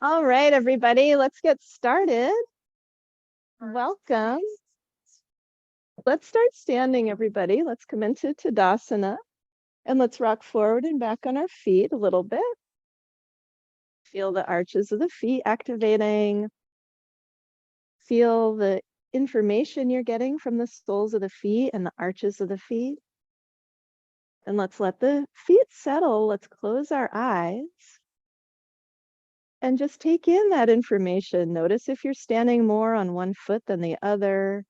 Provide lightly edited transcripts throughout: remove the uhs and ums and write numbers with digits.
All right, everybody, let's get started. Welcome. Let's start standing, everybody. Let's come into Tadasana and let's rock forward and back on our feet a little bit. Feel the arches of the feet activating. Feel the information you're getting from the soles of the feet and the arches of the feet. And let's let the feet settle. Let's close our eyes and just take in that information. Notice if you're standing more on one foot than the other.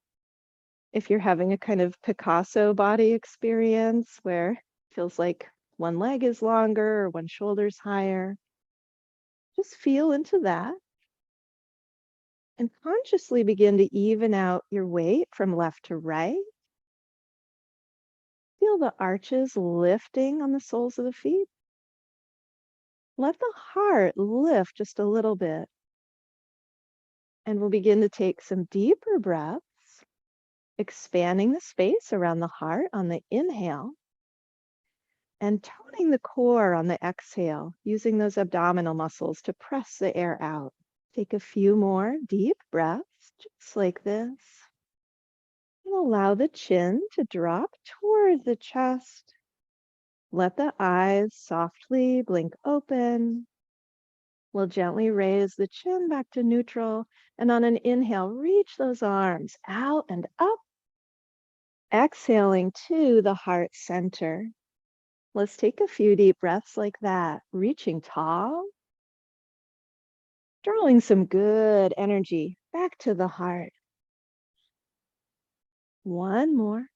If you're having a kind of Picasso body experience where it feels like one leg is longer or one shoulder's higher, just feel into that and consciously begin to even out your weight from left to right. Feel the arches lifting on the soles of the feet. Let the heart lift just a little bit. And we'll begin to take some deeper breaths, expanding the space around the heart on the inhale. And toning the core on the exhale, using those abdominal muscles to press the air out. Take a few more deep breaths, just like this. And allow the chin to drop toward the chest. Let the eyes softly blink open. We'll gently raise the chin back to neutral. And on an inhale, reach those arms out and up. Exhaling to the heart center. Let's take a few deep breaths like that, reaching tall, drawing some good energy back to the heart. One more.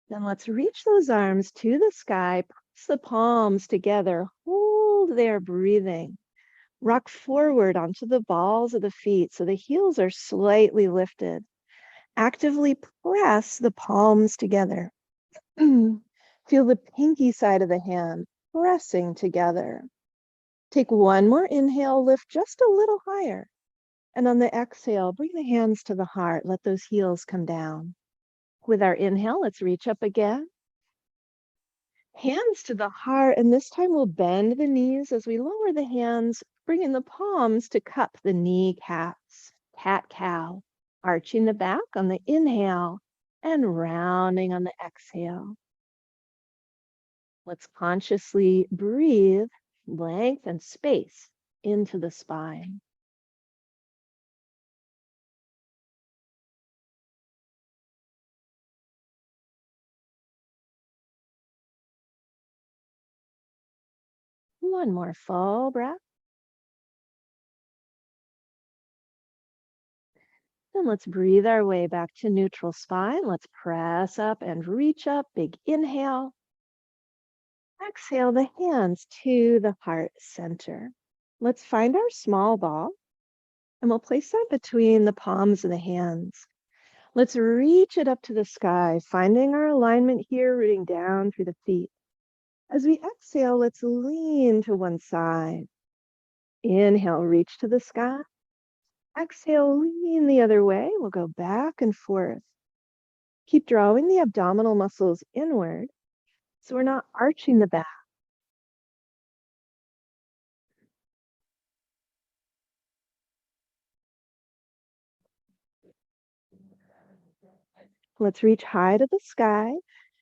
Then let's reach those arms to the sky, press the palms together, hold there breathing. Rock forward onto the balls of the feet so the heels are slightly lifted. Actively press the palms together. Feel the pinky side of the hand pressing together. Take one more inhale, lift just a little higher. And on the exhale, bring the hands to the heart. Let those heels come down. With our inhale, let's reach up again. Hands to the heart, and this time we'll bend the knees as we lower the hands, bringing the palms to cup the kneecaps. Cat-cow, arching the back on the inhale and rounding on the exhale. Let's consciously breathe length and space into the spine. One more full breath. Then let's breathe our way back to neutral spine. Let's press up and reach up. Big inhale. Exhale the hands to the heart center. Let's find our small ball and we'll place that between the palms of the hands. Let's reach it up to the sky, finding our alignment here, rooting down through the feet. As we exhale, let's lean to one side. Inhale, reach to the sky. Exhale, lean the other way. We'll go back and forth. Keep drawing the abdominal muscles inward so we're not arching the back. Let's reach high to the sky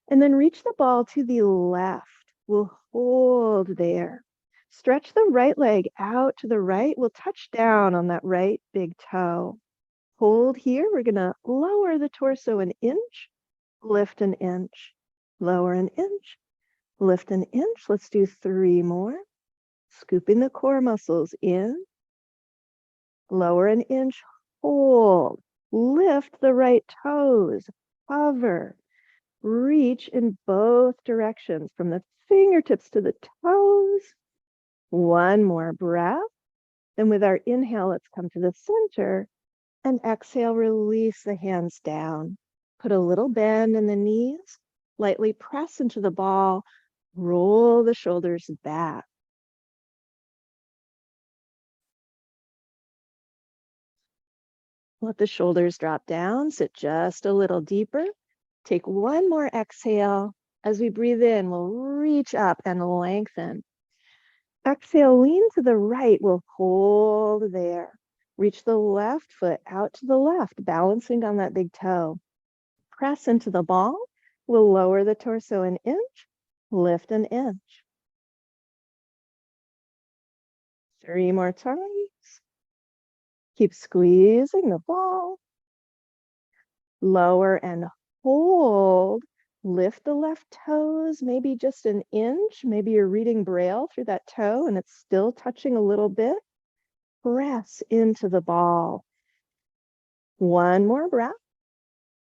and then reach the ball to the left. We'll hold there. Stretch the right leg out to the right. We'll touch down on that right big toe. Hold here. We're going to lower the torso an inch, lift an inch, lower an inch, lift an inch. Let's do 3 more. Scooping the core muscles in, lower an inch, hold, lift the right toes, hover, reach in both directions from the fingertips to the toes. One more breath. Then with our inhale, let's come to the center and exhale, release the hands down. Put a little bend in the knees, lightly press into the ball, roll the shoulders back. Let the shoulders drop down, sit just a little deeper. Take one more exhale As we breathe in, we'll reach up and lengthen. Exhale, lean to the right. We'll hold there. Reach the left foot out to the left, balancing on that big toe. Press into the ball. We'll lower the torso an inch, lift an inch. 3 more times. Keep squeezing the ball. Lower and hold. Lift the left toes, maybe just an inch. Maybe you're reading Braille through that toe and it's still touching a little bit. Press into the ball. 1 more breath.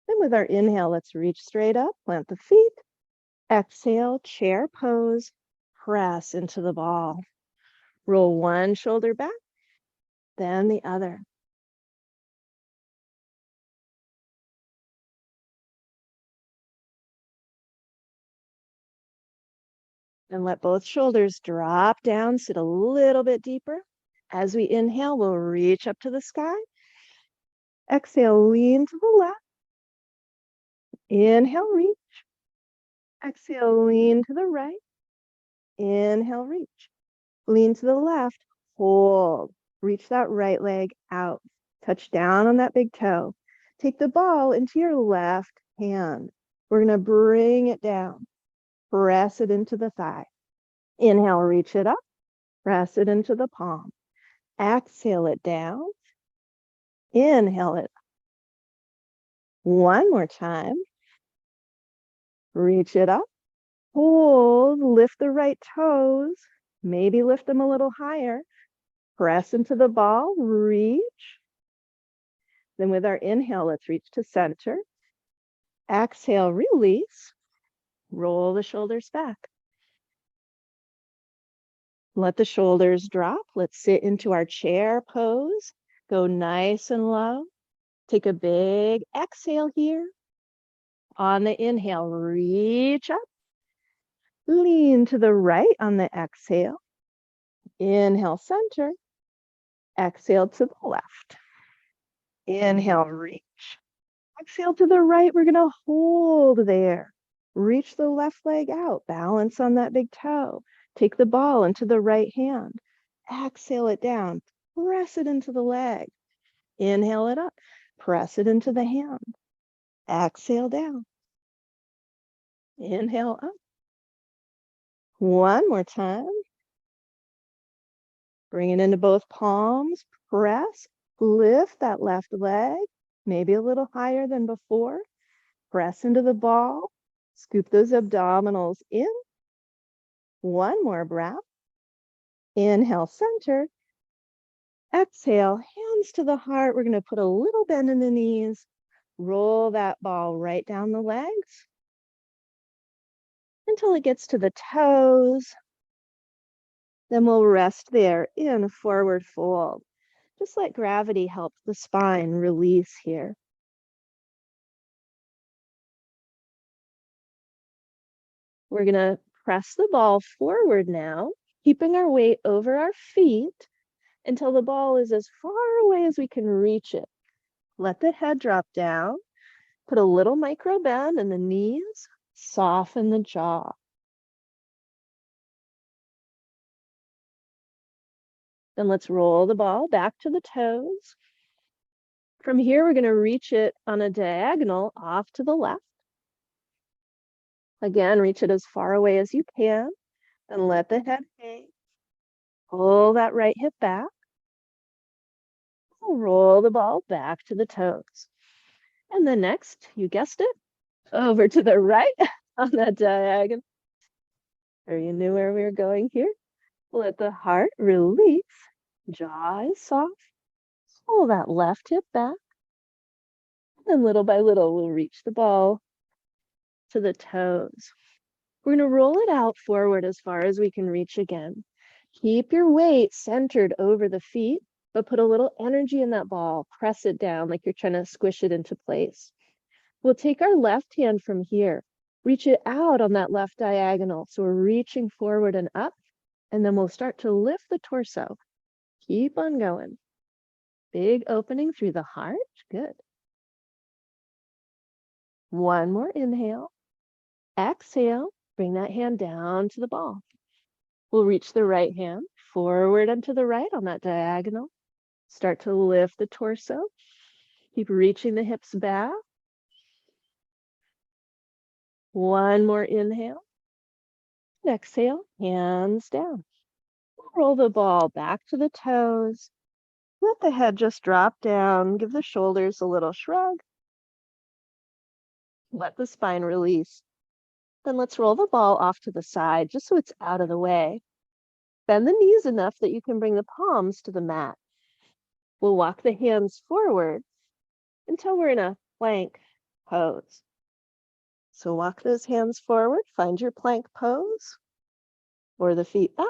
And with our inhale, let's reach straight up, plant the feet. Exhale, chair pose, press into the ball. Roll one shoulder back, then the other. And let both shoulders drop down, sit a little bit deeper. As we inhale, we'll reach up to the sky. Exhale, lean to the left. Inhale, reach. Exhale, lean to the right. Inhale, reach. Lean to the left, hold. Reach that right leg out. Touch down on that big toe. Take the ball into your left hand. We're going to bring it down. Press it into the thigh. Inhale, reach it up. Press it into the palm. Exhale it down. Inhale it. One more time. Reach it up. Hold. Lift the right toes. Maybe lift them a little higher. Press into the ball. Reach. Then with our inhale, let's reach to center. Exhale, release. Roll the shoulders back. Let the shoulders drop. Let's sit into our chair pose. Go nice and low. Take a big exhale here. On the inhale, reach up. Lean to the right on the exhale. Inhale, center. Exhale to the left. Inhale, reach. Exhale to the right. We're going to hold there. Reach the left leg out. Balance on that big toe. Take the ball into the right hand. Exhale it down. Press it into the leg. Inhale it up. Press it into the hand. Exhale down. Inhale up. One more time. Bring it into both palms. Press. Lift that left leg. Maybe a little higher than before. Press into the ball. Scoop those abdominals in. One more breath. Inhale, center. Exhale, hands to the heart. We're going to put a little bend in the knees. Roll that ball right down the legs until it gets to the toes. Then we'll rest there in forward fold. Just let gravity help the spine release here. We're going to press the ball forward now, keeping our weight over our feet until the ball is as far away as we can reach it. Let the head drop down. Put a little micro bend in the knees. Soften the jaw. Then let's roll the ball back to the toes. From here, we're going to reach it on a diagonal off to the left. Again, reach it as far away as you can. And let the head hang. Pull that right hip back. Roll the ball back to the toes. And then next, you guessed it, over to the right on that diagonal. Or you knew where we were going here. Let the heart release. Jaw is soft. Pull that left hip back. And little by little, we'll reach the ball to the toes. We're going to roll it out forward as far as we can reach again. Keep your weight centered over the feet, but put a little energy in that ball. Press it down like you're trying to squish it into place. We'll take our left hand from here. Reach it out on that left diagonal. So we're reaching forward and up, and then we'll start to lift the torso. Keep on going. Big opening through the heart. Good. One more inhale. Exhale, bring that hand down to the ball. We'll reach the right hand forward and to the right on that diagonal. Start to lift the torso. Keep reaching the hips back. One more inhale. Exhale, hands down. Roll the ball back to the toes. Let the head just drop down. Give the shoulders a little shrug. Let the spine release. Then let's roll the ball off to the side just so it's out of the way. Bend the knees enough that you can bring the palms to the mat. We'll walk the hands forward until we're in a plank pose. So walk those hands forward, find your plank pose, or the feet up.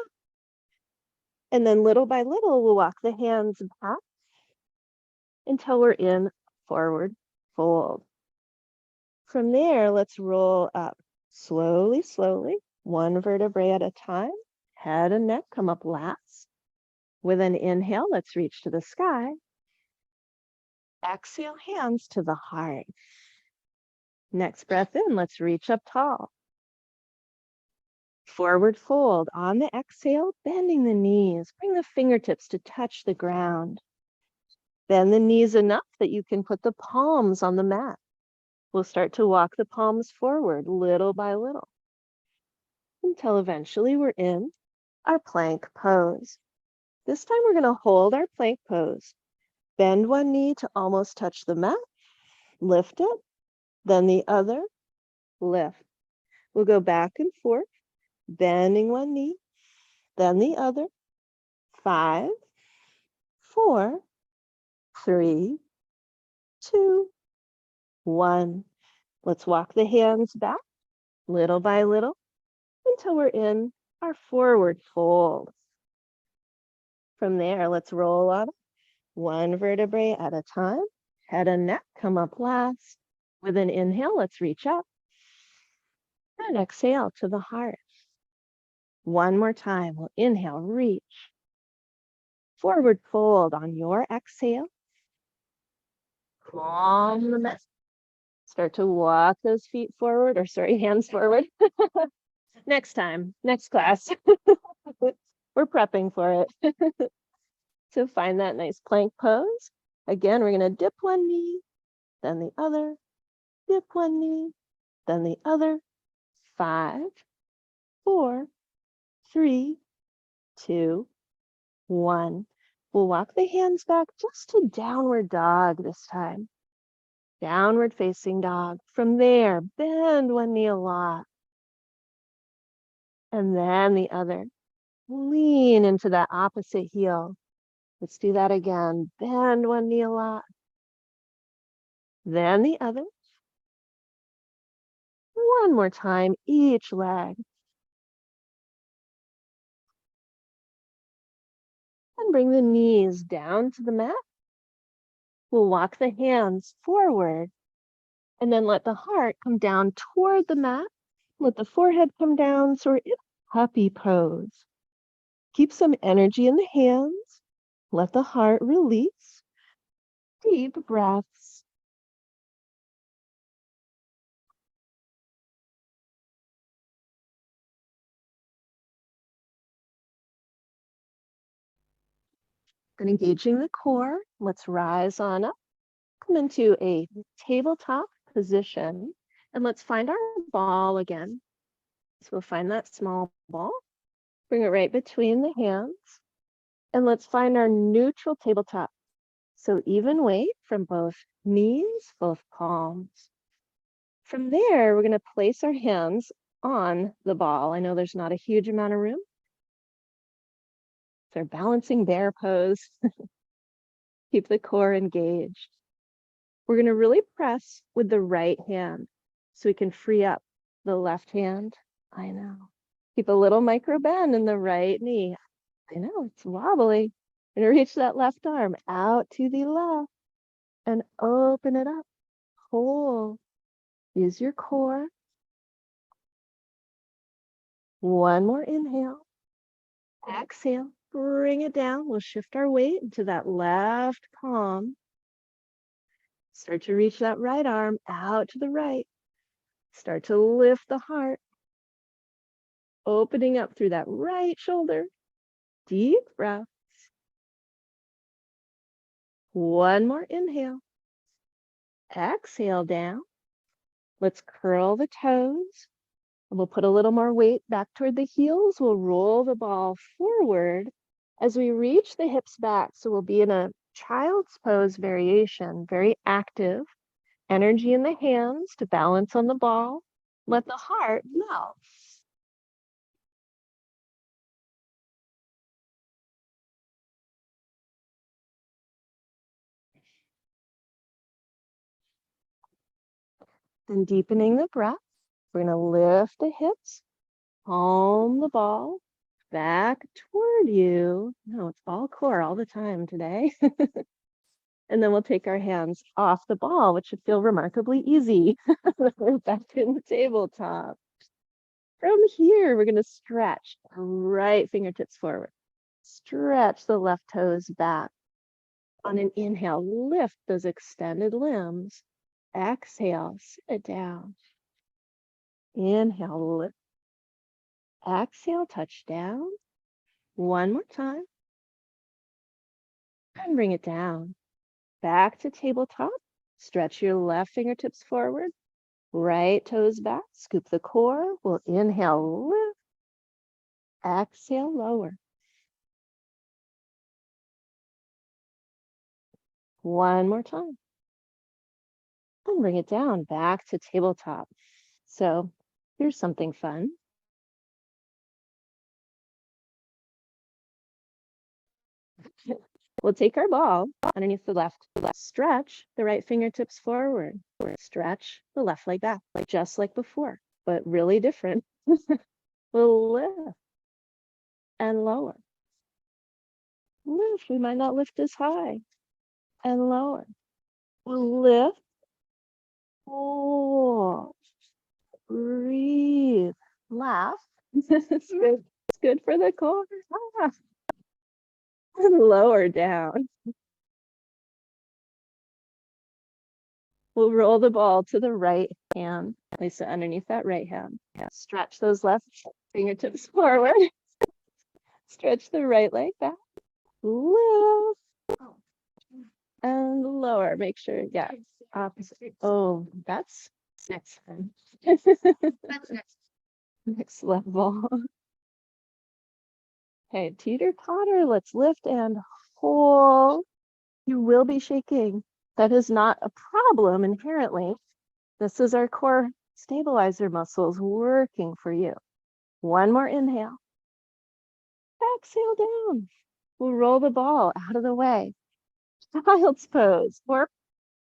And then little by little, we'll walk the hands back until we're in forward fold. From there, let's roll up slowly, slowly, one vertebrae at a time. Head and neck come up last. With an inhale, let's reach to the sky. Exhale, hands to the heart. Next breath in, let's reach up tall. Forward fold. On the exhale, bending the knees. Bring the fingertips to touch the ground. Bend the knees enough that you can put the palms on the mat. We'll start to walk the palms forward little by little until eventually we're in our plank pose. This time we're going to hold our plank pose. Bend one knee to almost touch the mat. Lift it. Then the other. Lift. We'll go back and forth, bending one knee, then the other. 5, 4, 3, 2, 1. Let's walk the hands back little by little until we're in our forward fold. From there, let's roll on one vertebrae at a time. Head and neck come up last. With an inhale, let's reach up. And exhale to the heart. One more time. We'll inhale, reach. Forward fold on your exhale. Calm the mat. Start to walk those feet forward, hands forward. Next time, next class. We're prepping for it. So find that nice plank pose. Again, we're going to dip one knee, then the other. Dip one knee, then the other. 5, 4, 3, 2, 1. We'll walk the hands back just to downward dog this time. Downward facing dog. From there, bend one knee a lot. And then the other. Lean into that opposite heel. Let's do that again. Bend one knee a lot. Then the other. One more time, each leg. And bring the knees down to the mat. We'll walk the hands forward. And then let the heart come down toward the mat. Let the forehead come down so we're in puppy pose. Keep some energy in the hands. Let the heart release. Deep breaths. And engaging the core, let's rise on up. Come into a tabletop position. And let's find our ball again. So we'll find that small ball. Bring it right between the hands. And let's find our neutral tabletop. So even weight from both knees, both palms. From there, we're going to place our hands on the ball. I know there's not a huge amount of room. So balancing bear pose. Keep the core engaged. We're going to really press with the right hand so we can free up the left hand. I know. Keep a little micro bend in the right knee. I know, it's wobbly. We're going to reach that left arm out to the left and open it up. Hold. Use your core. One more inhale. Exhale. Bring it down. We'll shift our weight into that left palm. Start to reach that right arm out to the right. Start to lift the heart, opening up through that right shoulder. Deep breath. One more inhale. Exhale down. Let's curl the toes. And we'll put a little more weight back toward the heels. We'll roll the ball forward as we reach the hips back. So we'll be in a child's pose variation, very active. Energy in the hands to balance on the ball. Let the heart melt. Then deepening the breath, we're going to lift the hips, palm the ball back toward you. No, it's ball core all the time today. And then we'll take our hands off the ball, which should feel remarkably easy. We're back in the tabletop. From here, we're going to stretch right fingertips forward. Stretch the left toes back. On an inhale, lift those extended limbs. Exhale, sit it down. Inhale, lift. Exhale, touch down. One more time. And bring it down. Back to tabletop. Stretch your left fingertips forward. Right toes back. Scoop the core. We'll inhale, lift. Exhale, lower. One more time. And bring it down. Back to tabletop. So here's something fun. We'll take our ball underneath the left, stretch the right fingertips forward, stretch the left leg back, just like before, but really different. We'll lift and lower. Lift, we might not lift as high, and lower. We'll lift, hold, breathe, laugh. It's good for the core. And lower down. We'll roll the ball to the right hand. Place it underneath that right hand. Stretch those left fingertips forward. Stretch the right leg back. Lift. And lower. Make sure, yeah. Opposite. Oh, that's next time. Next level. Okay, teeter totter. Let's lift and hold. You will be shaking. That is not a problem inherently. This is our core stabilizer muscles working for you. One more inhale. Exhale down. We'll roll the ball out of the way. Child's pose or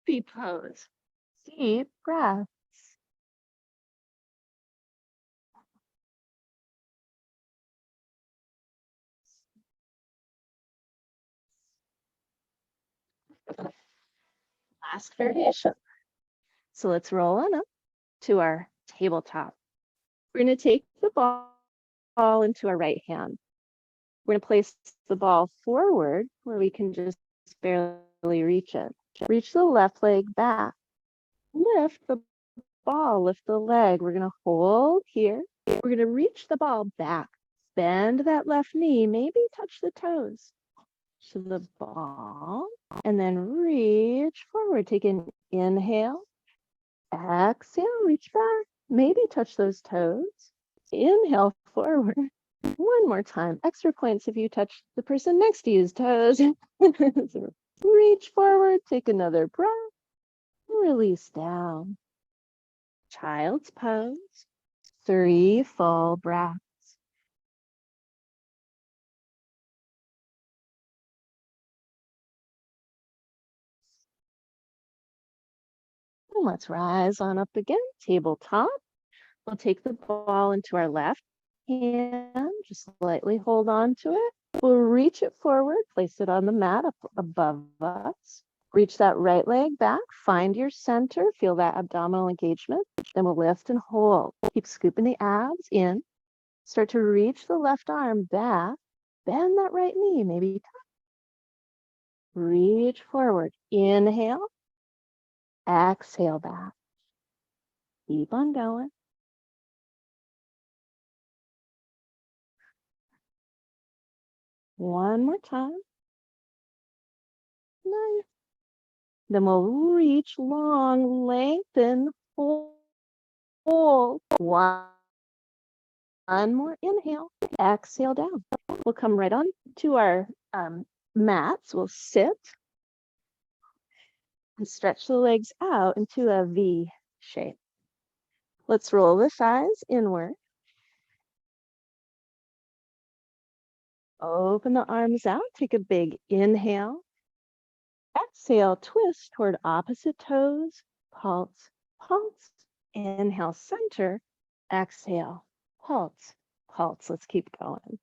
puppy pose. Deep breath. Last variation. So let's roll on up to our tabletop. We're going to take the ball into our right hand. We're going to place the ball forward where we can just barely reach it. Reach the left leg back. Lift the ball, lift the leg. We're going to hold here. We're going to reach the ball back. Bend that left knee, maybe touch the toes to the ball, and then reach forward. Take an inhale. Exhale, reach back. Maybe touch those toes. Inhale forward. One more time. Extra points if you touch the person next to you's toes. So reach forward, take another breath, release down. Child's pose. 3 full breaths. And let's rise on up again. Tabletop. We'll take the ball into our left hand, just lightly hold on to it. We'll reach it forward, place it on the mat up above us. Reach that right leg back, find your center, feel that abdominal engagement. Then we'll lift and hold. Keep scooping the abs in. Start to reach the left arm back. Bend that right knee, maybe reach forward. Inhale. Exhale back. Keep on going. One more time. Nice. Then we'll reach long, lengthen, hold. One more inhale. Exhale down. We'll come right on to our mats. We'll sit and stretch the legs out into a V shape. Let's roll the thighs inward. Open the arms out. Take a big inhale. Exhale, twist toward opposite toes. Pulse, pulse. Inhale, center. Exhale, pulse, pulse. Let's keep going.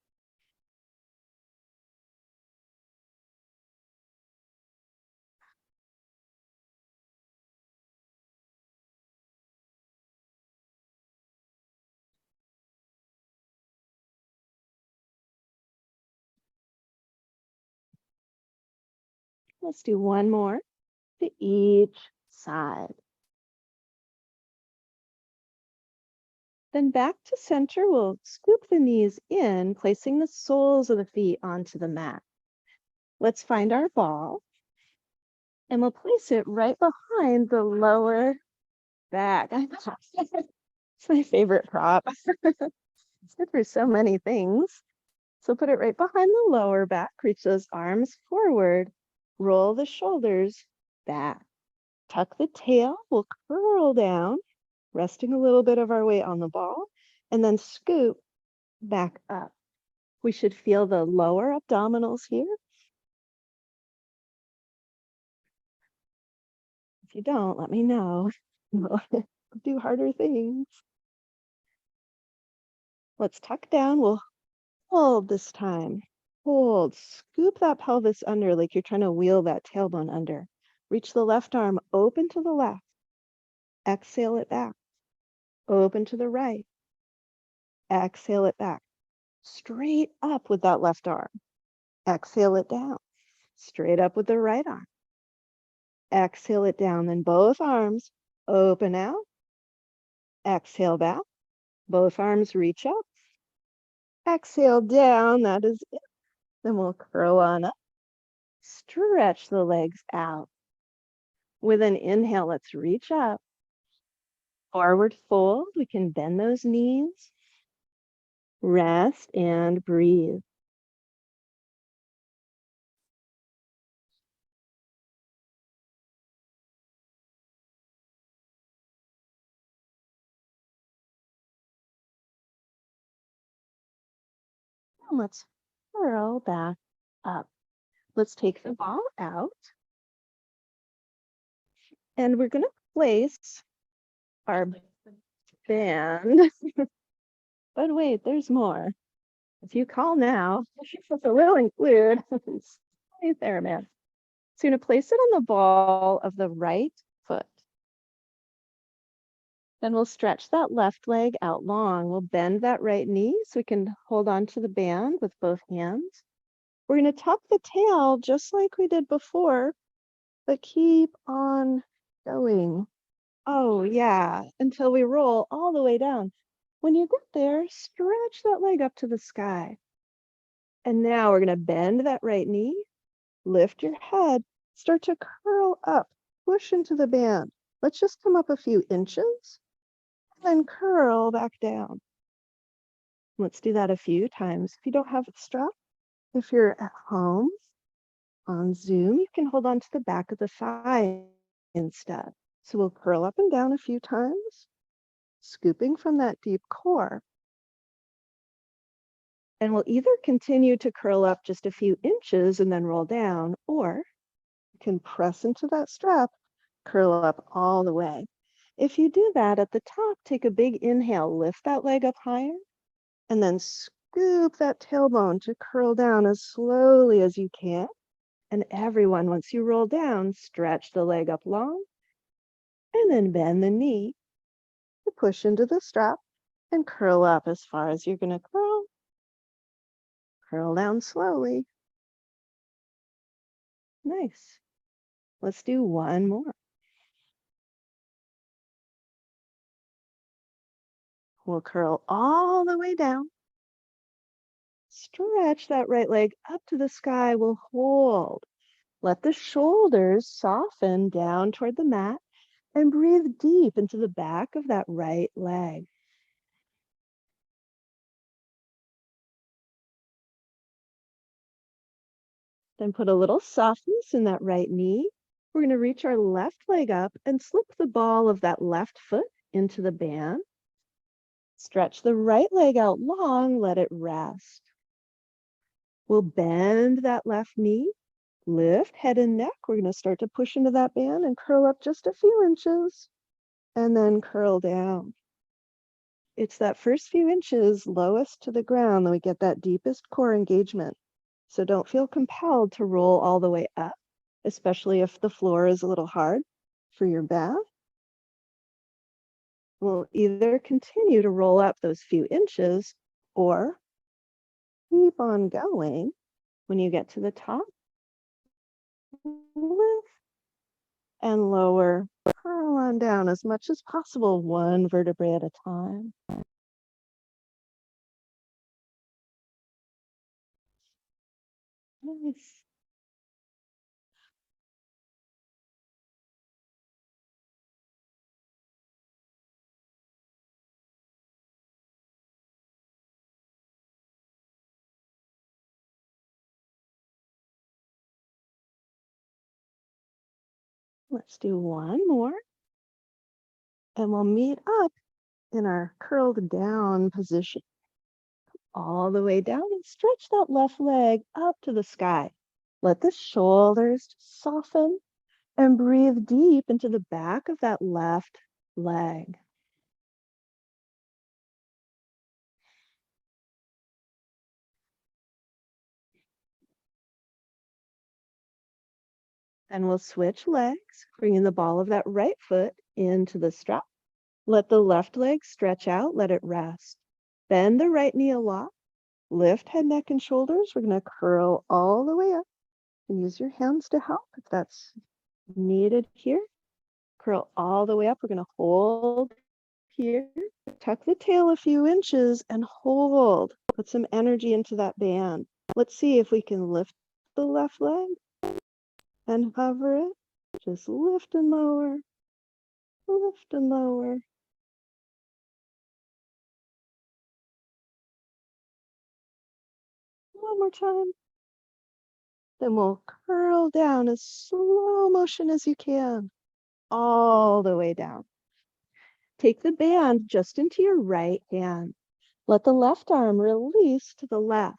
Let's do one more to each side. Then back to center, we'll scoop the knees in, placing the soles of the feet onto the mat. Let's find our ball, and we'll place it right behind the lower back. It's my favorite prop. It's good for so many things. So put it right behind the lower back, reach those arms forward, roll the shoulders back. Tuck the tail, we'll curl down, resting a little bit of our weight on the ball, and then scoop back up. We should feel the lower abdominals here. If you don't, let me know. We'll do harder things. Let's tuck down. We'll hold this time. Hold. Scoop that pelvis under like you're trying to wheel that tailbone under. Reach the left arm open to the left. Exhale it back. Open to the right. Exhale it back. Straight up with that left arm. Exhale it down. Straight up with the right arm. Exhale it down. Then both arms open out. Exhale back. Both arms reach up. Exhale down. That is it. Then we'll curl on up. Stretch the legs out. With an inhale, let's reach up. Forward fold. We can bend those knees. Rest and breathe. And let's curl back up. Let's take the ball out. And we're going to place our band. But wait, there's more. If you call now, it will include right there, man. So you're going to place it on the ball of the right foot. Then we'll stretch that left leg out long. We'll bend that right knee so we can hold on to the band with both hands. We're going to tuck the tail just like we did before, but keep on going. Oh, yeah, until we roll all the way down. When you get there, stretch that leg up to the sky. And now we're going to bend that right knee, lift your head, start to curl up, push into the band. Let's just come up a few inches, and then curl back down. Let's do that a few times. If you don't have a strap, if you're at home on Zoom, you can hold on to the back of the thigh instead. So we'll curl up and down a few times, scooping from that deep core. And we'll either continue to curl up just a few inches and then roll down, or you can press into that strap, curl up all the way. If you do that at the top, take a big inhale, lift that leg up higher, and then scoop that tailbone to curl down as slowly as you can. And everyone, once you roll down, stretch the leg up long, and then bend the knee to push into the strap and curl up as far as you're going to curl. Curl down slowly. Nice. Let's do one more. We'll curl all the way down. Stretch that right leg up to the sky. We'll hold. Let the shoulders soften down toward the mat and breathe deep into the back of that right leg. Then put a little softness in that right knee. We're going to reach our left leg up and slip the ball of that left foot into the band. Stretch the right leg out long, let it rest. We'll bend that left knee, lift head and neck. We're going to start to push into that band and curl up just a few inches and then curl down. It's that first few inches lowest to the ground that we get that deepest core engagement. So don't feel compelled to roll all the way up, especially if the floor is a little hard for your back. We'll either continue to roll up those few inches or keep on going. When you get to the top, lift and lower, curl on down as much as possible, one vertebrae at a time. Nice. Let's do one more. And we'll meet up in our curled down position. All the way down and stretch that left leg up to the sky. Let the shoulders soften and breathe deep into the back of that left leg. And we'll switch legs, bringing the ball of that right foot into the strap. Let the left leg stretch out, let it rest. Bend the right knee a lot. Lift head, neck, and shoulders. We're going to curl all the way up and use your hands to help if that's needed here. Curl all the way up. We're going to hold here. Tuck the tail a few inches and hold. Put some energy into that band. Let's see if we can lift the left leg and hover it. Just lift and lower, lift and lower. One more time. Then we'll curl down as slow motion as you can, all the way down. Take the band just into your right hand. Let the left arm release to the left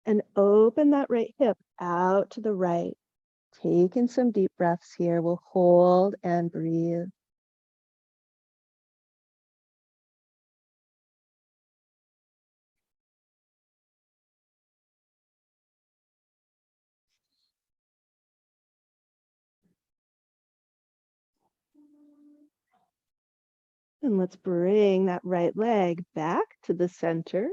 and open that right hip out to the right. Taking some deep breaths here. We'll hold and breathe. And let's bring that right leg back to the center.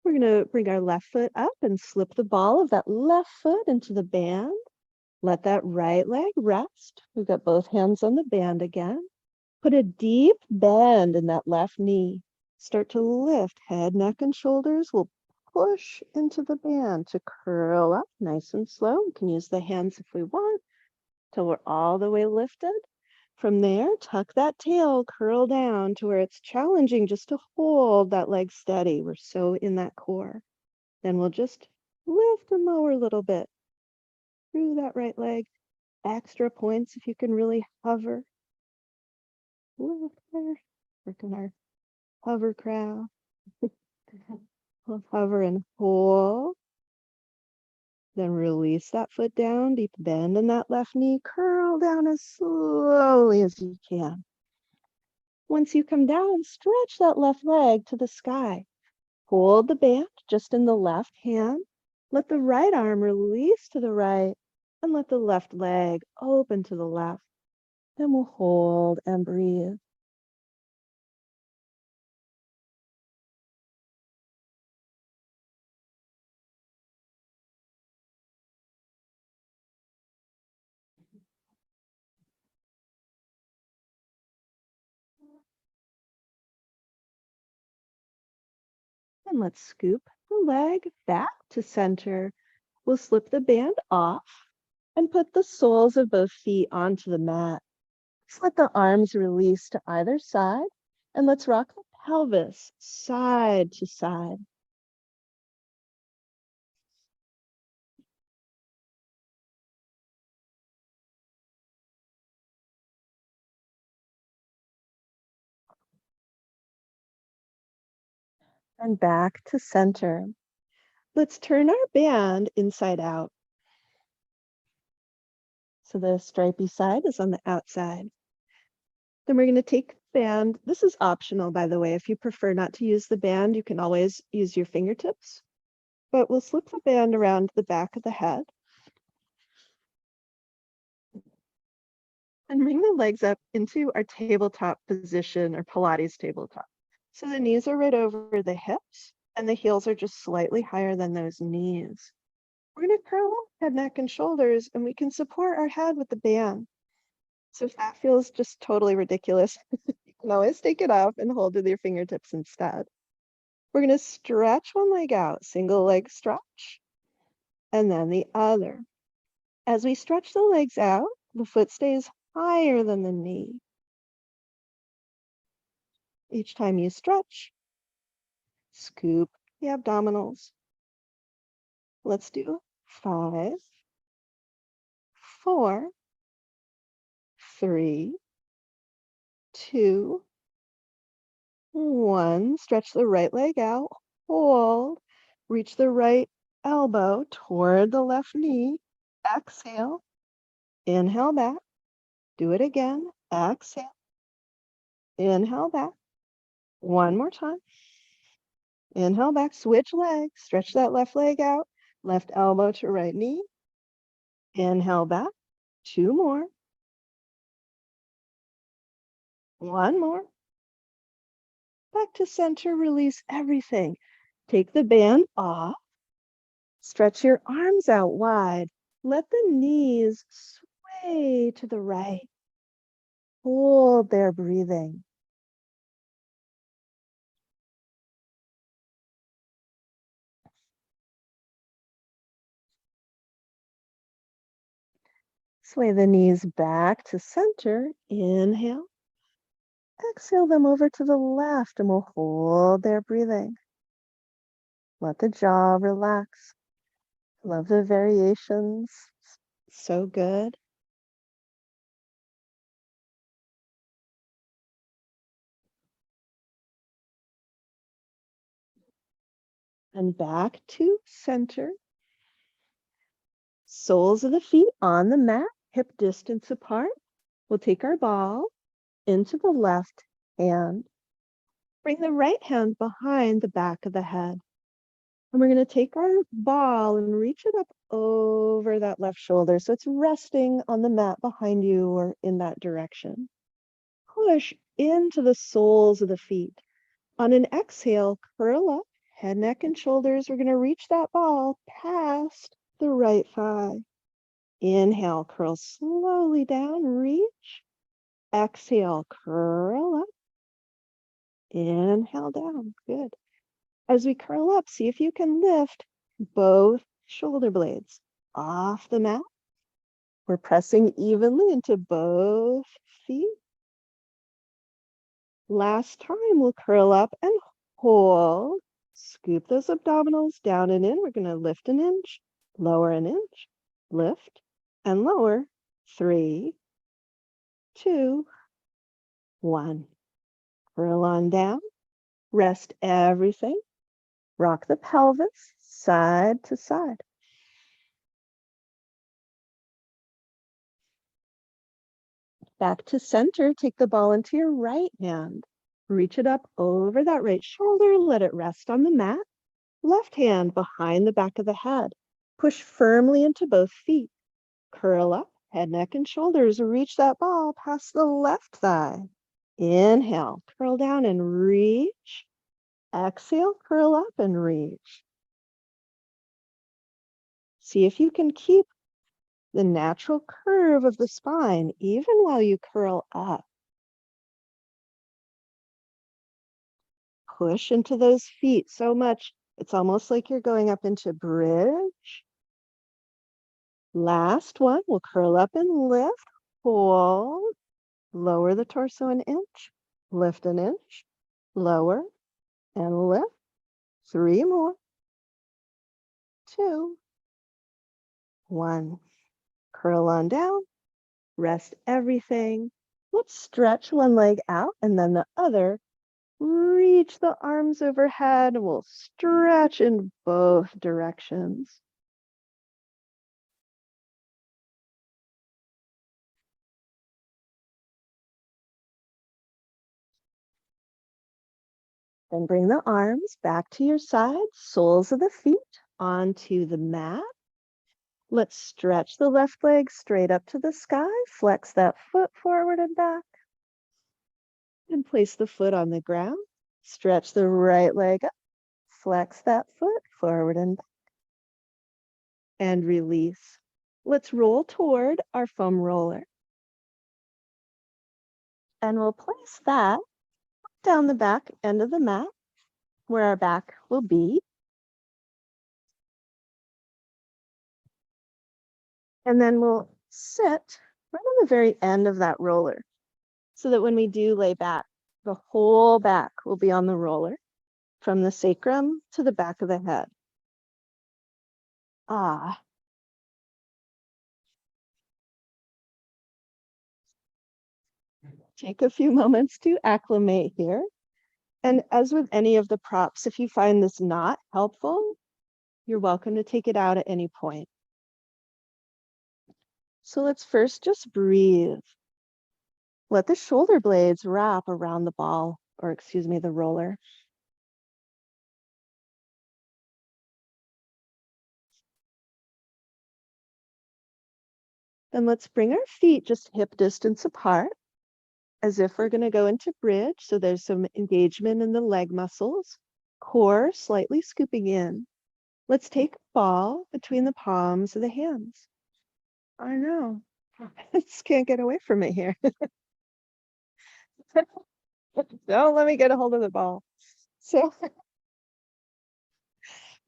We're going to bring our left foot up and slip the ball of that left foot into the band. Let that right leg rest. We've got both hands on the band again. Put a deep bend in that left knee. Start to lift head, neck, and shoulders. We'll push into the band to curl up nice and slow. We can use the hands if we want till we're all the way lifted. From there, tuck that tail, curl down to where it's challenging just to hold that leg steady. We're so in that core. Then we'll just lift and lower a little bit through that right leg. Extra points if you can really hover. Lift there. Working our hovercraft. We'll hover and hold. Then release that foot down, deep bend in that left knee, curl down as slowly as you can. Once you come down, stretch that left leg to the sky. Hold the band just in the left hand. Let the right arm release to the right and let the left leg open to the left. Then we'll hold and breathe. And let's scoop the leg back to center. We'll slip the band off and put the soles of both feet onto the mat. Let's let the arms release to either side, and let's rock the pelvis side to side. And back to center. Let's turn our band inside out. So the stripy side is on the outside. Then we're going to take the band. This is optional, by the way. If you prefer not to use the band, you can always use your fingertips. But we'll slip the band around the back of the head. And bring the legs up into our tabletop position or Pilates tabletop. So the knees are right over the hips and the heels are just slightly higher than those knees. We're going to curl up head, neck, and shoulders, and we can support our head with the band. So if that feels just totally ridiculous, you can always take it off and hold with your fingertips instead. We're going to stretch one leg out, single leg stretch, and then the other. As we stretch the legs out, the foot stays higher than the knee. Each time you stretch, scoop the abdominals. Let's do 5, 4, 3, 2, 1. Stretch the right leg out, hold, reach the right elbow toward the left knee. Exhale, inhale back, do it again, exhale, inhale back, one more time. Inhale back, switch legs, stretch that left leg out, left elbow to right knee. Inhale back, 2 more. 1 more. Back to center, release everything. Take the band off. Stretch your arms out wide. Let the knees sway to the right. Hold there, breathing. Sway the knees back to center. Inhale. Exhale them over to the left and we'll hold there, breathing. Let the jaw relax. Love the variations. So good. And back to center. Soles of the feet on the mat, hip distance apart. We'll take our ball into the left hand. Bring the right hand behind the back of the head. And we're going to take our ball and reach it up over that left shoulder. So it's resting on the mat behind you or in that direction. Push into the soles of the feet. On an exhale, curl up, head, neck, and shoulders. We're going to reach that ball past the right thigh. Inhale, curl slowly down, reach. Exhale, curl up. Inhale down, good. As we curl up, see if you can lift both shoulder blades off the mat. We're pressing evenly into both feet. Last time, we'll curl up and hold. Scoop those abdominals down and in. We're going to lift an inch, lower an inch, lift and lower. 3, 2, 1. Curl on down. Rest everything. Rock the pelvis side to side. Back to center, take the ball into your right hand. Reach it up over that right shoulder, let it rest on the mat. Left hand behind the back of the head. Push firmly into both feet. Curl up, head, neck, and shoulders. Reach that ball past the left thigh. Inhale, curl down and reach. Exhale, curl up and reach. See if you can keep the natural curve of the spine even while you curl up. push into those feet so much. It's almost like you're going up into bridge. Last one, we'll curl up and lift, hold, lower the torso an inch, lift an inch, lower and lift. 3 more, 2, 1. Curl on down, rest everything. Let's stretch one leg out and then the other. Reach the arms overhead. We'll stretch in both directions. Then bring the arms back to your sides, soles of the feet onto the mat. Let's stretch the left leg straight up to the sky. Flex that foot forward and back. And place the foot on the ground. Stretch the right leg up. Flex that foot forward and back. And release. Let's roll toward our foam roller. And we'll place that down the back end of the mat where our back will be. And then we'll sit right on the very end of that roller so that when we do lay back, the whole back will be on the roller from the sacrum to the back of the head. Ah. Take a few moments to acclimate here. And as with any of the props, if you find this not helpful, you're welcome to take it out at any point. So let's first just breathe. Let the shoulder blades wrap around the ball, or excuse me, the roller. Then let's bring our feet just hip distance apart, as if we're going to go into bridge. So there's some engagement in the leg muscles, core slightly scooping in. Let's take a ball between the palms of the hands. I know. I just can't get away from it here. Don't let me get a hold of the ball. So I'm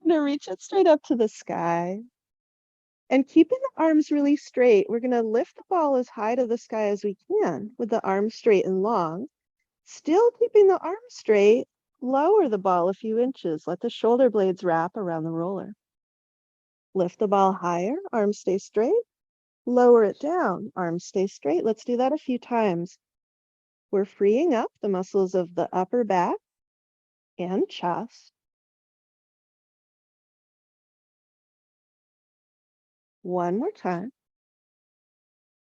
going to reach it straight up to the sky. And keeping the arms really straight, we're going to lift the ball as high to the sky as we can with the arms straight and long. Still keeping the arms straight, lower the ball a few inches. Let the shoulder blades wrap around the roller. Lift the ball higher, arms stay straight. Lower it down, arms stay straight. Let's do that a few times. We're freeing up the muscles of the upper back and chest. One more time.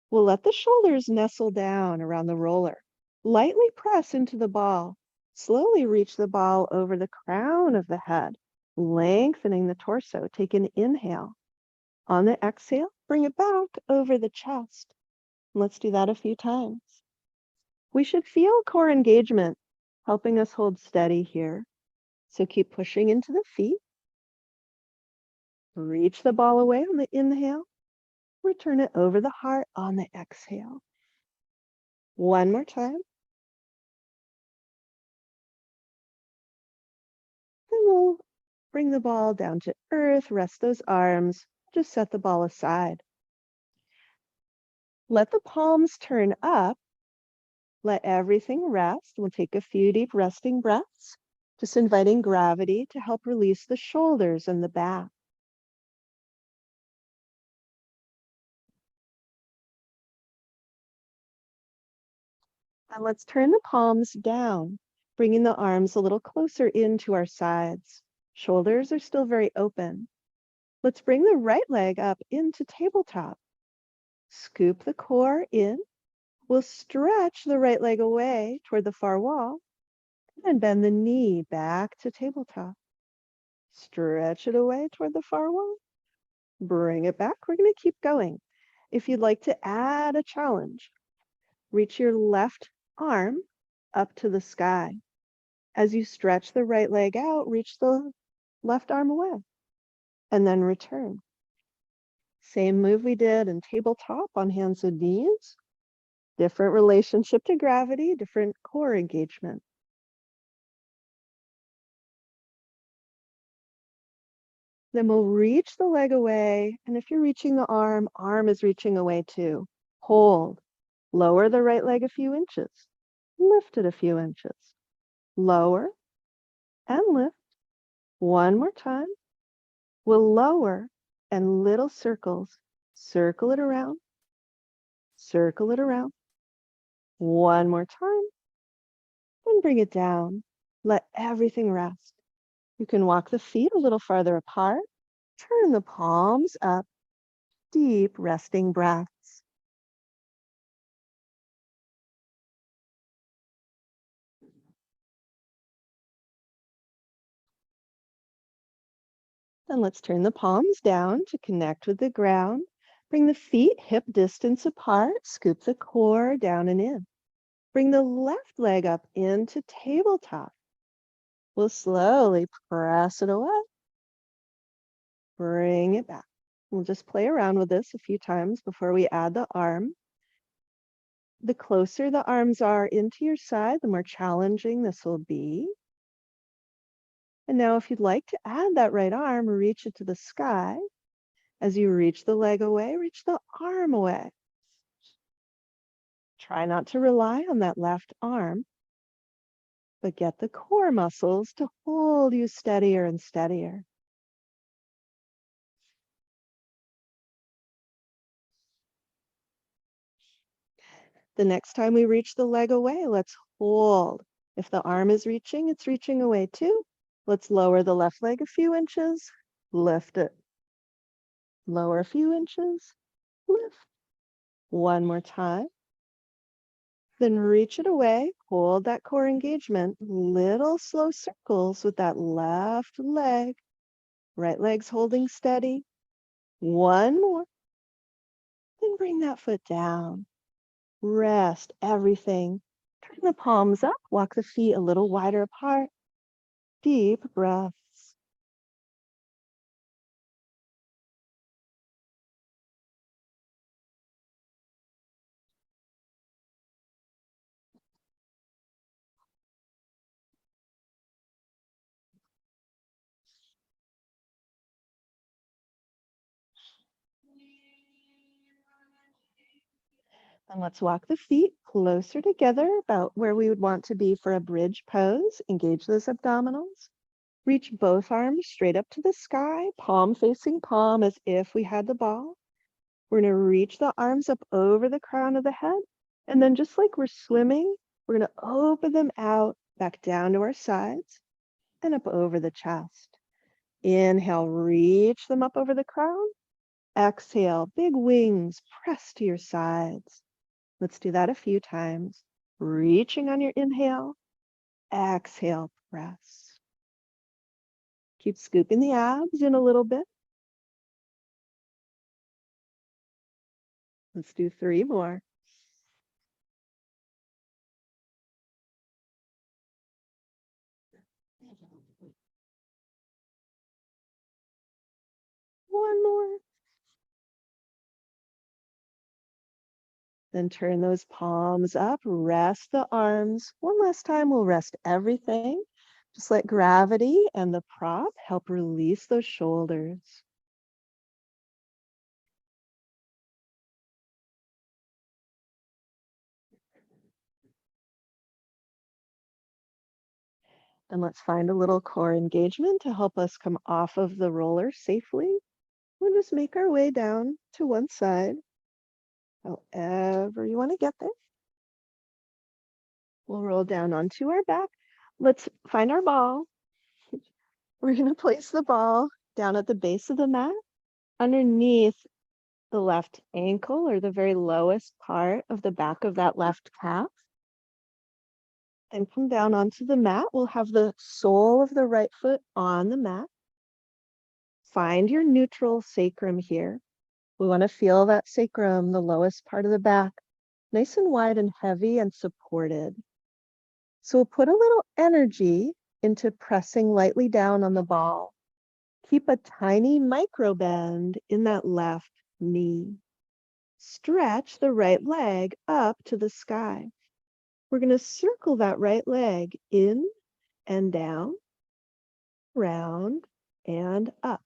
We'll let the shoulders nestle down around the roller. Lightly press into the ball. Slowly reach the ball over the crown of the head, lengthening the torso. Take an inhale. On the exhale, bring it back over the chest. Let's do that a few times. We should feel core engagement, helping us hold steady here. So keep pushing into the feet. Reach the ball away on the inhale. Return it over the heart on the exhale. One more time. Then we'll bring the ball down to earth, rest those arms, just set the ball aside. Let the palms turn up. Let everything rest. We'll take a few deep resting breaths, just inviting gravity to help release the shoulders and the back. And let's turn the palms down, bringing the arms a little closer into our sides. Shoulders are still very open. Let's bring the right leg up into tabletop. Scoop the core in. We'll stretch the right leg away toward the far wall and bend the knee back to tabletop. Stretch it away toward the far wall. Bring it back. We're going to keep going. If you'd like to add a challenge, reach your left arm up to the sky. As you stretch the right leg out, reach the left arm away and then return. Same move we did in tabletop on hands and knees. Different relationship to gravity, different core engagement. Then we'll reach the leg away. And if you're reaching the arm, arm is reaching away too. Hold. Lower the right leg a few inches. Lift it a few inches. Lower and lift. One more time. We'll lower and little circles. Circle it around. Circle it around. One more time. And bring it down. Let everything rest. You can walk the feet a little farther apart. Turn the palms up. Deep resting breaths. Then let's turn the palms down to connect with the ground. Bring the feet hip distance apart. Scoop the core down and in. Bring the left leg up into tabletop. We'll slowly press it away. Bring it back. We'll just play around with this a few times before we add the arm. The closer the arms are into your side, the more challenging this will be. And now if you'd like to add that right arm, reach it to the sky. As you reach the leg away, reach the arm away. Try not to rely on that left arm, but get the core muscles to hold you steadier and steadier. The next time we reach the leg away, let's hold. If the arm is reaching, it's reaching away too. Let's lower the left leg a few inches, lift it. Lower a few inches, lift. One more time. Then reach it away, hold that core engagement, little slow circles with that left leg. Right leg's holding steady. One more. Then bring that foot down. Rest everything. Turn the palms up, walk the feet a little wider apart. Deep breaths. And let's walk the feet closer together, about where we would want to be for a bridge pose. Engage those abdominals. Reach both arms straight up to the sky, palm facing palm as if we had the ball. We're going to reach the arms up over the crown of the head. And then just like we're swimming, we're going to open them out back down to our sides and up over the chest. Inhale, reach them up over the crown. Exhale, big wings, press to your sides. Let's do that a few times. Reaching on your inhale, exhale, press. Keep scooping the abs in a little bit. Let's do 3 more. One more. Then turn those palms up, rest the arms. One last time, we'll rest everything. Just let gravity and the prop help release those shoulders. And let's find a little core engagement to help us come off of the roller safely. We'll just make our way down to one side, however you want to get there. We'll roll down onto our back. Let's find our ball. We're going to place the ball down at the base of the mat, underneath the left ankle, or the very lowest part of the back of that left calf. Then come down onto the mat. We'll have the sole of the right foot on the mat. Find your neutral sacrum here. We want to feel that sacrum, the lowest part of the back, nice and wide and heavy and supported. So we'll put a little energy into pressing lightly down on the ball. Keep a tiny micro bend in that left knee. Stretch the right leg up to the sky. We're going to circle that right leg in and down, round and up.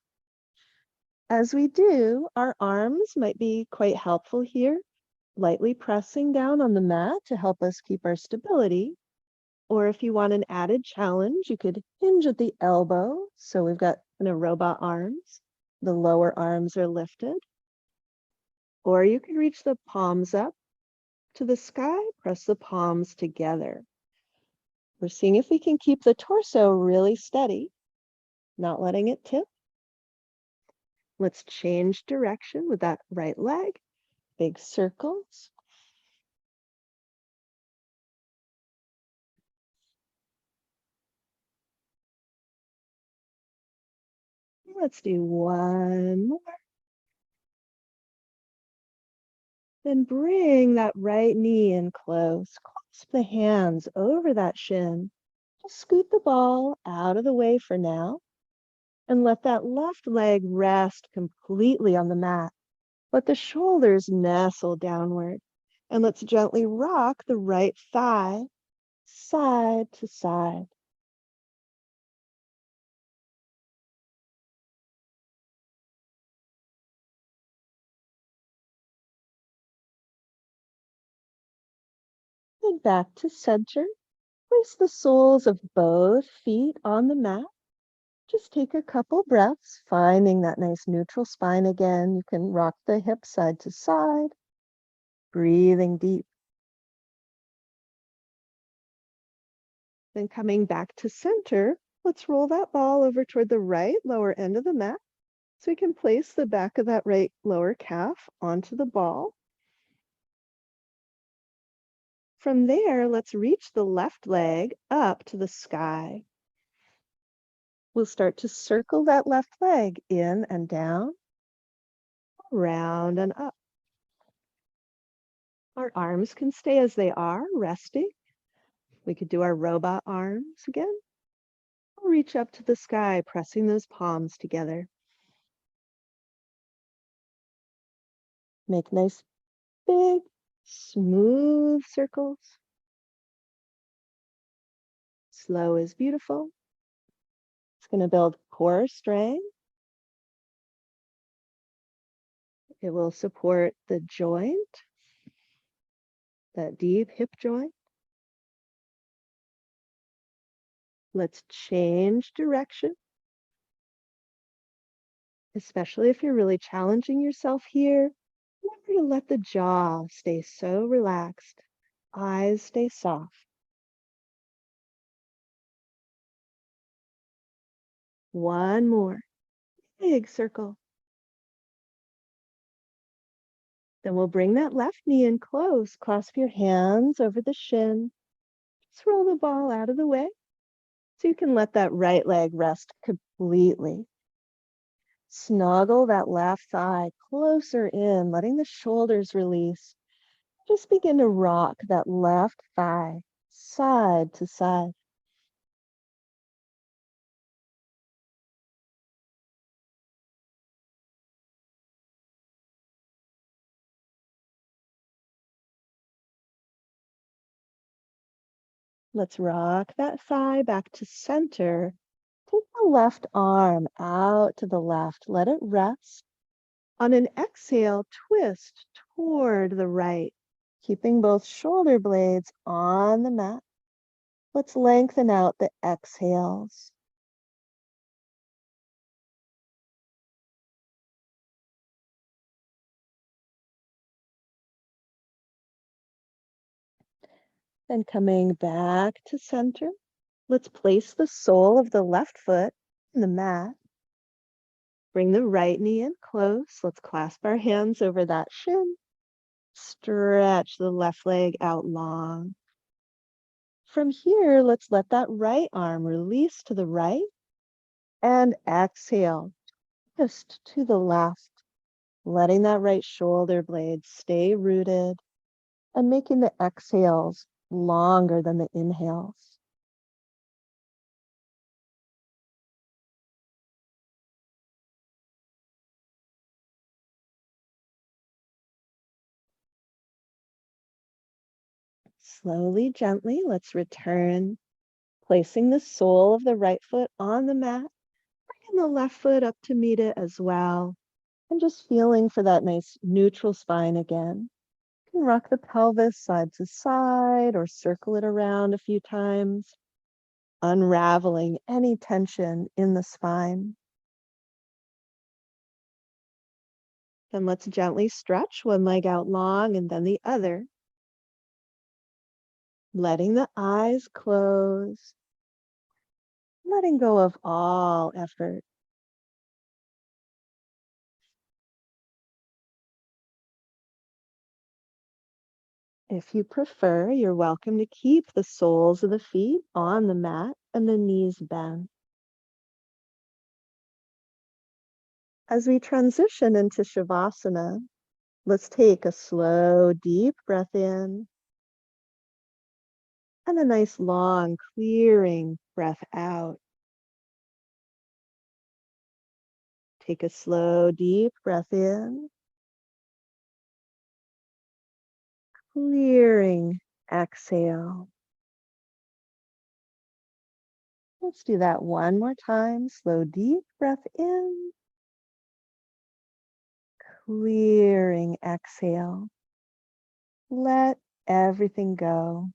As we do, our arms might be quite helpful here, lightly pressing down on the mat to help us keep our stability. Or if you want an added challenge, you could hinge at the elbow. So we've got robot arms. The lower arms are lifted. Or you can reach the palms up to the sky, press the palms together. We're seeing if we can keep the torso really steady, not letting it tip. Let's change direction with that right leg. Big circles. Let's do one more. Then bring that right knee in close. Clasp the hands over that shin. Just scoot the ball out of the way for now. And let that left leg rest completely on the mat. Let the shoulders nestle downward. And let's gently rock the right thigh side to side. And back to center. Place the soles of both feet on the mat. Just take a couple breaths, finding that nice neutral spine again. You can rock the hips side to side, breathing deep. Then coming back to center, let's roll that ball over toward the right lower end of the mat. So we can place the back of that right lower calf onto the ball. From there, let's reach the left leg up to the sky. We'll start to circle that left leg in and down, round and up. Our arms can stay as they are, resting. We could do our robot arms again. Reach up to the sky, pressing those palms together. Make nice, big, smooth circles. Slow is beautiful. It's going to build core strength. It will support the joint, that deep hip joint. Let's change direction, especially if you're really challenging yourself here. Remember to let the jaw stay so relaxed, eyes stay soft. One more big circle. Then we'll bring that left knee in close. Clasp your hands over the shin. Just roll the ball out of the way so you can let that right leg rest completely. Snuggle that left thigh closer in, letting the shoulders release. Just begin to rock that left thigh side to side. Let's rock that thigh back to center. Take the left arm out to the left. Let it rest. On an exhale, twist toward the right, keeping both shoulder blades on the mat. Let's lengthen out the exhales. Then coming back to center, let's place the sole of the left foot in the mat. Bring the right knee in close. Let's clasp our hands over that shin. Stretch the left leg out long. From here, let's let that right arm release to the right and exhale, twist to the left, letting that right shoulder blade stay rooted and making the exhales longer than the inhales. Slowly, gently, let's return, placing the sole of the right foot on the mat, bringing the left foot up to meet it as well. And just feeling for that nice neutral spine again. You can rock the pelvis side to side or circle it around a few times, unraveling any tension in the spine. Then let's gently stretch one leg out long and then the other, letting the eyes close, letting go of all effort. If you prefer, you're welcome to keep the soles of the feet on the mat and the knees bent. As we transition into Shavasana, let's take a slow, deep breath in and a nice, long, clearing breath out. Take a slow, deep breath in, clearing exhale. Let's do that one more time. Slow, deep breath in, clearing exhale. Let everything go.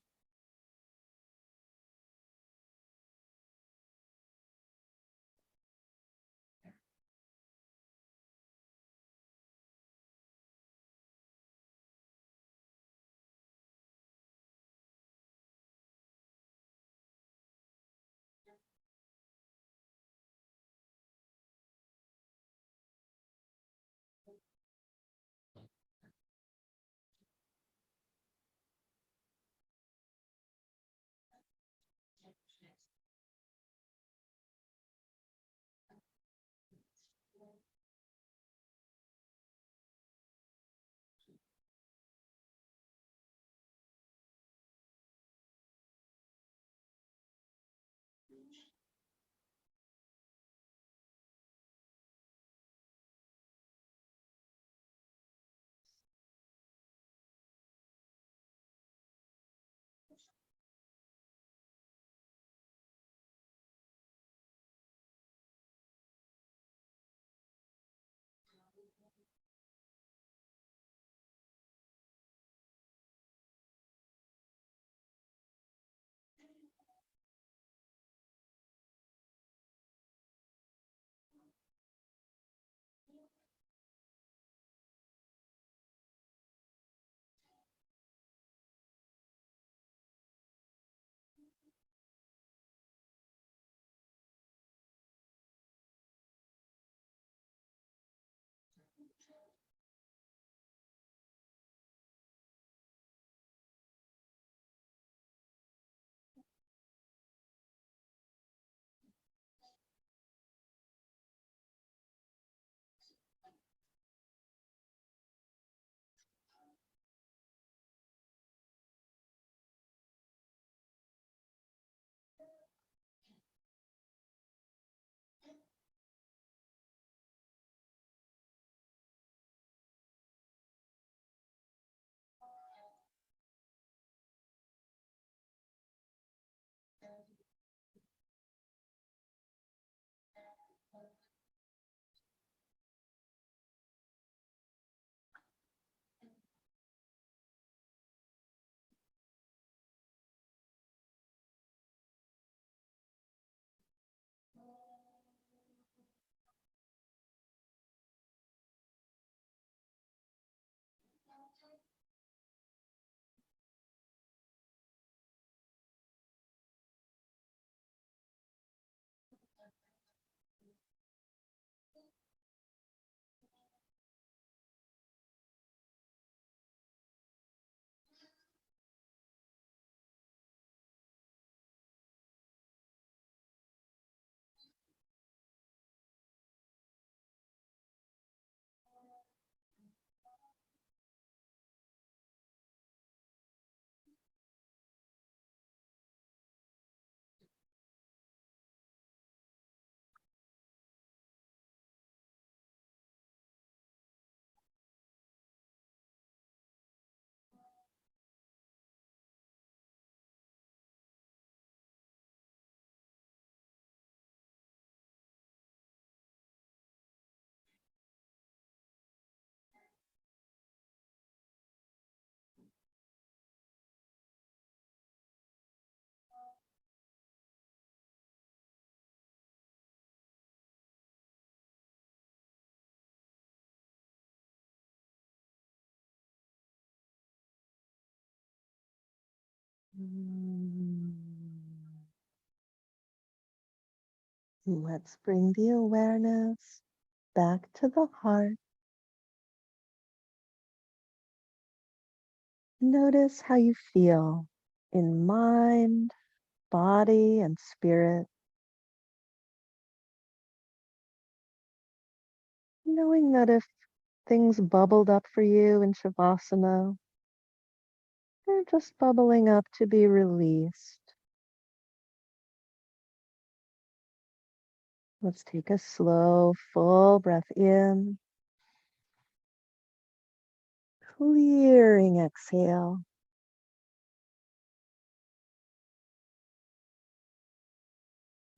Let's bring the awareness back to the heart. Notice how you feel in mind, body, and spirit, knowing that if things bubbled up for you in Shavasana, they're just bubbling up to be released. Let's take a slow, full breath in, clearing exhale.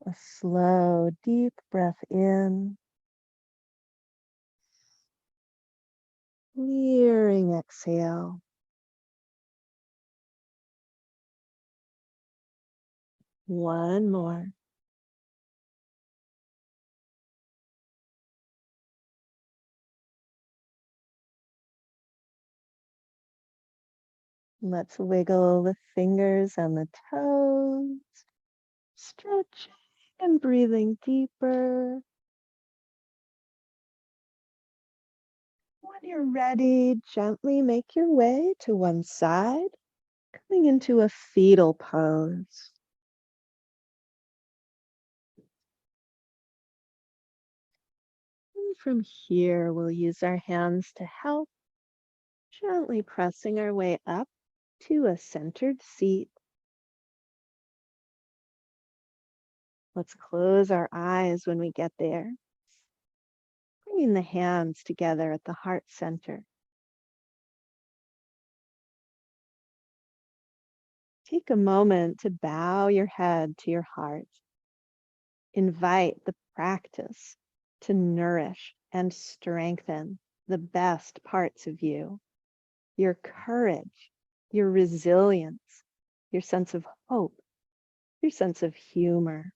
A slow, deep breath in, clearing exhale. One more. Let's wiggle the fingers and the toes, stretching and breathing deeper. When you're ready, gently make your way to one side, coming into a fetal pose. And from here, we'll use our hands to help, gently pressing our way up to a centered seat. Let's close our eyes when we get there, bringing the hands together at the heart center. Take a moment to bow your head to your heart. Invite the practice to nourish and strengthen the best parts of you, your courage, your resilience, your sense of hope, your sense of humor.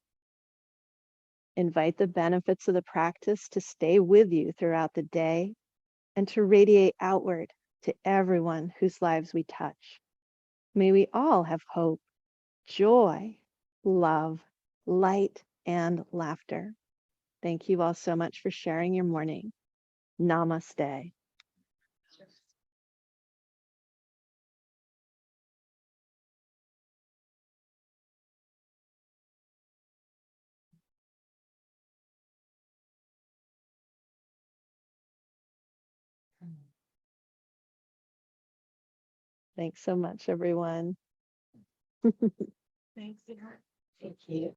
Invite the benefits of the practice to stay with you throughout the day and to radiate outward to everyone whose lives we touch. May we all have hope, joy, love, light, and laughter. Thank you all so much for sharing your morning. Namaste. Thanks so much, everyone. Thanks, Sarah. Thank you.